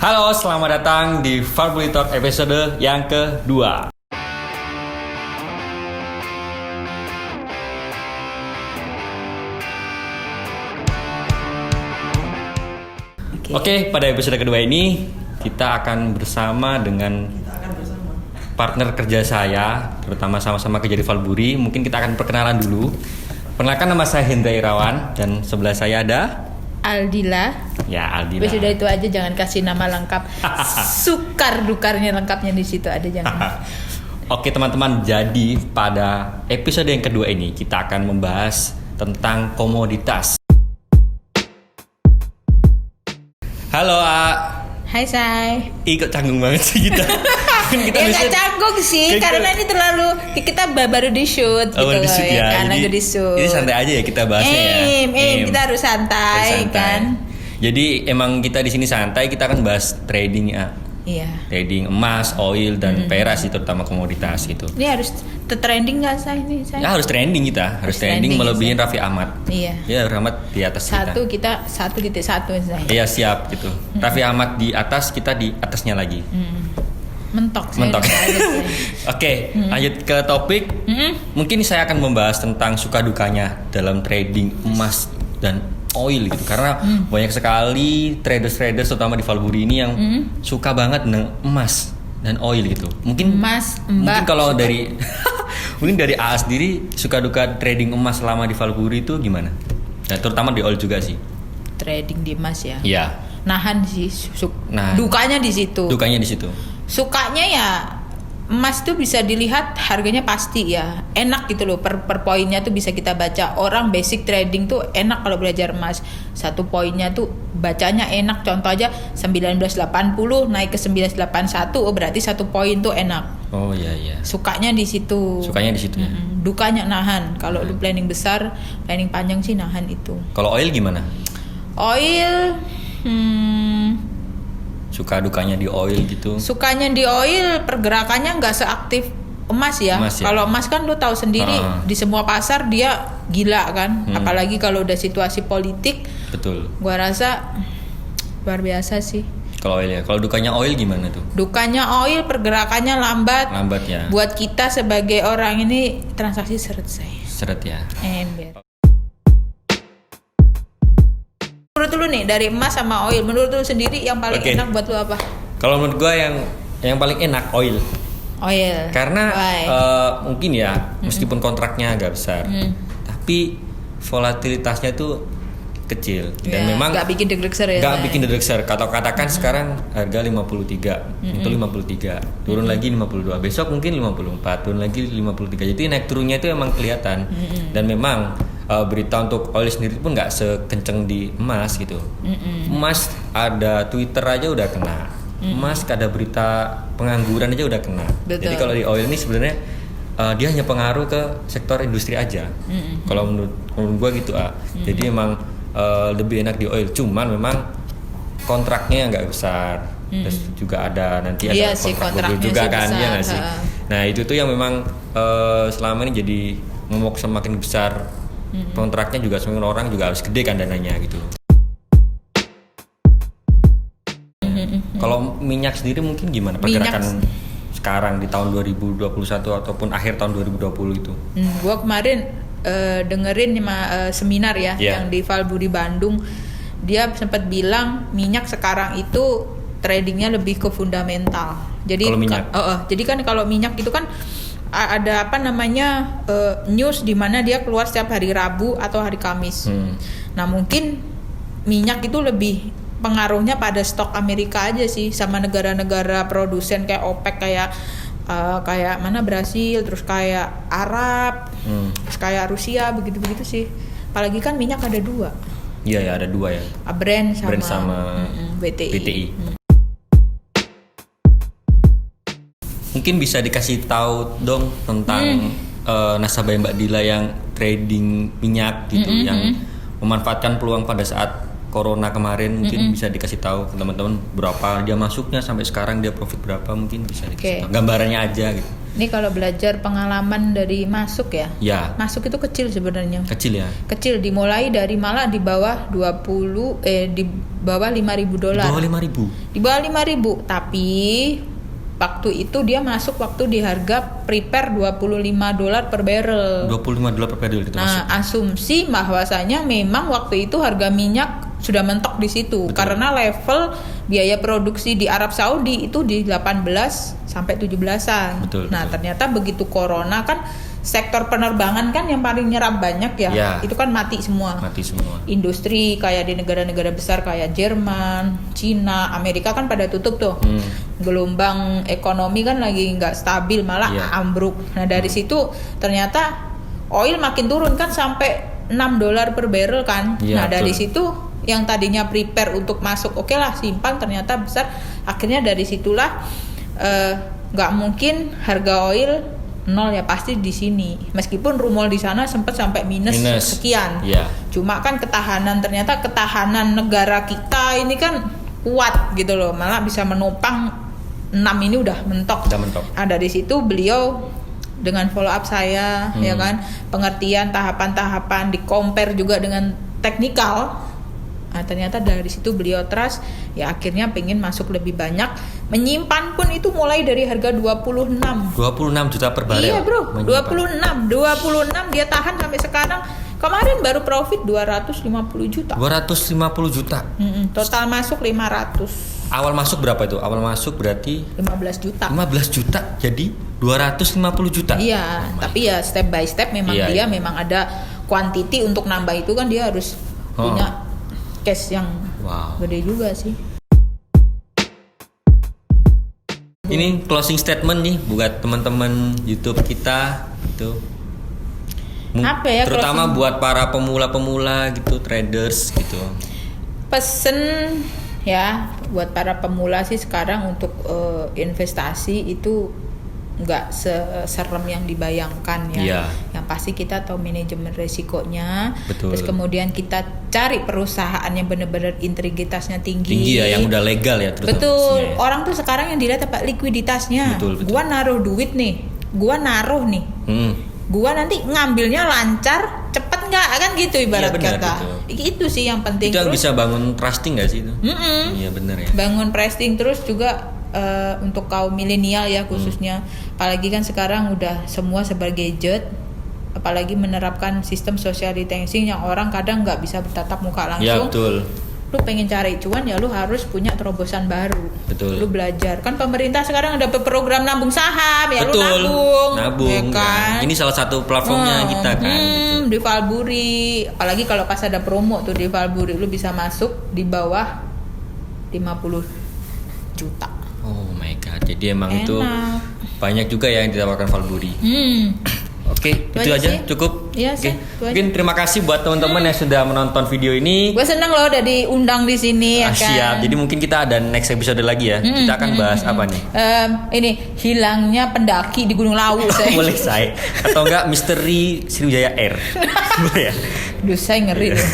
Halo, selamat datang di Farbulator episode yang kedua. Oke, pada episode kedua ini kita akan bersama dengan partner kerja saya, terutama sama-sama kerja di Valburi. Mungkin kita akan perkenalan dulu. Perkenalkan, nama saya Hendra Irawan dan sebelah saya ada Aldila. Ya, Aldila. Sudah itu aja, jangan kasih nama lengkap. Sukar-dukarnya lengkapnya di situ ada, jangan. Oke teman-teman, jadi pada episode yang kedua ini kita akan membahas tentang komoditas. Halo A. Hai Say. Kok canggung banget sih kita. Ya nggak canggung sih, karena ini terlalu kita baru di shoot gitu baru di loh shoot ya. Karena Jadi, di shoot. Jadi santai aja ya kita bahasnya ya. Kita harus santai kan. Jadi emang kita di sini santai, kita akan bahas trading ya. Iya. Trading emas, oil dan perak sih, terutama komoditas gitu. Ini harus trending nggak Say? Ya harus trending kita, harus trending melebihin Raffi Ahmad. Iya. Ya Raffi Ahmad di atas kita. Satu Say. Iya siap gitu. Raffi Ahmad di atas, kita di atasnya lagi. Mentok. Oke, lanjut ke topik. Mungkin saya akan membahas tentang suka dukanya dalam trading emas dan oil gitu, karena banyak sekali traders terutama di Valburi ini yang suka banget dengan emas dan oil gitu. Mungkin kalau dari mungkin dari AA sendiri suka duka trading emas selama di Valburi itu gimana? Nah, terutama di oil juga sih. Trading di emas ya. Iya. Nahan sih. Dukanya di situ. Sukanya ya emas tuh bisa dilihat harganya pasti ya, enak gitu loh, per poinnya tuh bisa kita baca. Orang basic trading tuh enak kalau belajar emas. Satu poinnya tuh bacanya enak. Contoh aja 1980 naik ke 981, berarti satu poin tuh enak. Oh iya. Sukanya di situ ya. Dukanya nahan. Kalau lu planning besar, planning panjang sih nahan itu. Kalau oil gimana? Oil suka dukanya di oil gitu. Sukanya di oil pergerakannya nggak seaktif emas ya. Kalau emas kan lu tahu sendiri di semua pasar dia gila kan. Apalagi kalau udah situasi politik. Betul. Gua rasa luar biasa sih. Kalau oil ya. Kalau dukanya oil gimana tuh? Dukanya oil pergerakannya lambat. Lambat ya. Buat kita sebagai orang ini transaksi seret saya. Seret ya. Ember. Menurut lu nih, dari emas sama oil, menurut lu sendiri yang paling enak buat lu apa? Kalau menurut gue yang paling enak oil. Karena mungkin ya meskipun kontraknya agak besar, tapi volatilitasnya tuh kecil dan memang nggak bikin deg-deger ya. Nggak bikin deg-deger. Katakan sekarang harga 53, itu 53, turun lagi 52, besok mungkin 54, turun lagi 53. Jadi naik turunnya itu emang kelihatan. Dan memang berita untuk oil sendiri pun nggak sekenceng di emas gitu. Emas ada Twitter aja udah kena. Emas ada berita pengangguran aja udah kena. Betul. Jadi kalau di oil ini sebenarnya dia hanya pengaruh ke sektor industri aja. Kalau menurut gue gitu Jadi emang lebih enak di oil. Cuman memang kontraknya nggak besar. Terus juga ada nanti ada kontrak juga kan ya nggak sih. Nah itu tuh yang memang selama ini jadi momok semakin besar. Kontraknya juga semakin orang juga harus gede kan dananya gitu. Kalau minyak sendiri mungkin gimana pergerakan sekarang di tahun 2021 ataupun akhir tahun 2020 itu? Gua kemarin dengerin seminar ya yang di Valburi Bandung. Dia sempat bilang minyak sekarang itu tradingnya lebih ke fundamental. Jadi kalau minyak, jadi kan kalau minyak itu kan ada news di mana dia keluar setiap hari Rabu atau hari Kamis. Nah mungkin minyak itu lebih pengaruhnya pada stok Amerika aja sih, sama negara-negara produsen kayak OPEC, kayak mana Brasil, terus kayak Arab, terus kayak Rusia, begitu sih. Apalagi kan minyak ada dua. Iya ada dua ya. Brent sama BTI. Mungkin bisa dikasih tahu dong tentang nasabah Mbak Dila yang trading minyak gitu, yang memanfaatkan peluang pada saat Corona kemarin. Mungkin bisa dikasih tahu ke teman-teman berapa dia masuknya sampai sekarang, dia profit berapa, mungkin bisa dikasih tahu. Gambarannya aja gitu. Ini kalau belajar pengalaman dari masuk ya. Ya. Masuk itu kecil sebenarnya. Kecil ya. Kecil, dimulai dari malah di bawah di bawah $5.000. Di bawah 5.000. Di bawah 5.000, tapi waktu itu dia masuk waktu di harga prepare $25 per barrel. $25 per barrel itu masuk. Nah, asumsi bahwasanya memang waktu itu harga minyak sudah mentok di situ. Betul. Karena level biaya produksi di Arab Saudi itu di 18 sampai 17-an. Betul, Nah, betul. ternyata begitu corona kan sektor penerbangan kan yang paling nyerap banyak ya. Ya. Itu kan mati semua. Mati semua. Industri kayak di negara-negara besar kayak Jerman, Cina, Amerika kan pada tutup tuh. Gelombang ekonomi kan lagi nggak stabil, malah Iya. ambruk. Nah, dari situ ternyata oil makin turun kan sampai $6 per barrel kan. Iya, Nah, dari betul. situ yang tadinya prepare untuk masuk, oke lah simpan, ternyata besar. Akhirnya dari situlah nggak mungkin harga oil nol ya, pasti di sini. Meskipun rumor di sana sempat sampai minus sekian. Iya. Cuma kan ternyata ketahanan negara kita ini kan kuat gitu loh, malah bisa menopang 6 ini udah mentok. Udah mentok. Nah, dari situ beliau dengan follow up saya, ya kan, pengertian tahapan-tahapan, di compare juga dengan teknikal. Nah, ternyata dari situ beliau trust, ya akhirnya pengen masuk lebih banyak. Menyimpan pun itu mulai dari harga 26. 26 juta per barel. Iya bro, Menyimpan. 26 dia tahan sampai sekarang. Kemarin baru profit 250 juta. 250 juta. Total masuk 500. Awal masuk berapa itu? Awal masuk berarti 15 juta. 15 juta. Jadi 250 juta. Iya, tapi ya step by step memang Iya, dia iya. memang ada quantity untuk nambah itu kan, dia harus punya cash yang gede juga sih. Ini closing statement nih buat teman-teman YouTube kita gitu. Apa ya, terutama closing? buat para pemula-pemula gitu, traders gitu. Pesen ya buat para pemula sih sekarang untuk investasi itu nggak serem yang dibayangkan ya. Iya. Yang pasti kita tahu manajemen resikonya. Betul. Terus kemudian kita cari perusahaan yang benar-benar integritasnya tinggi. Tinggi ya, yang udah legal ya terutama. Betul. Ya. Orang tuh sekarang yang dilihat apa? Likuiditasnya. Betul. Gua naruh duit nih. Gua naruh nih. Gua nanti ngambilnya lancar, cepet nggak, kan gitu ibarat Iya, benar, kata. betul. Itu sih yang penting. Itu yang Terus bisa bangun trusting gak sih itu? Iya benar ya. bangun pricing, terus juga untuk kaum milenial ya khususnya, apalagi kan sekarang udah semua serba gadget, apalagi menerapkan sistem social distancing yang orang kadang nggak bisa bertatap muka Iya langsung. betul. Lu pengen cari cuan ya lu harus punya terobosan baru. Betul. Lu belajar kan, pemerintah sekarang ada program nabung saham ya. Betul. Lu Nabung ya kan? Ini salah satu platformnya kita kan gitu. Di Valburi, apalagi kalau pas ada promo tuh di Valburi, lu bisa masuk di bawah 50 juta. Oh my god. Jadi emang Enak. itu banyak juga ya yang ditawarkan Valburi. Oke, itu aja aja sih. cukup. Iya Oke. sih, itu aja. Mungkin terima kasih buat teman-teman yang sudah menonton video ini. Gue seneng loh udah diundang di sini ya kan. Siap. Jadi mungkin kita ada next episode lagi ya. Kita akan bahas apa nih? Ini hilangnya pendaki di Gunung Lawu saya. Boleh saya. Atau enggak misteri Sriwijaya Air. Boleh ya? Duh, saya ngeri loh.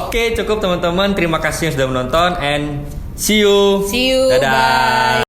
Oke, cukup teman-teman. Terima kasih yang sudah menonton and see you. See you. Dadah. Bye.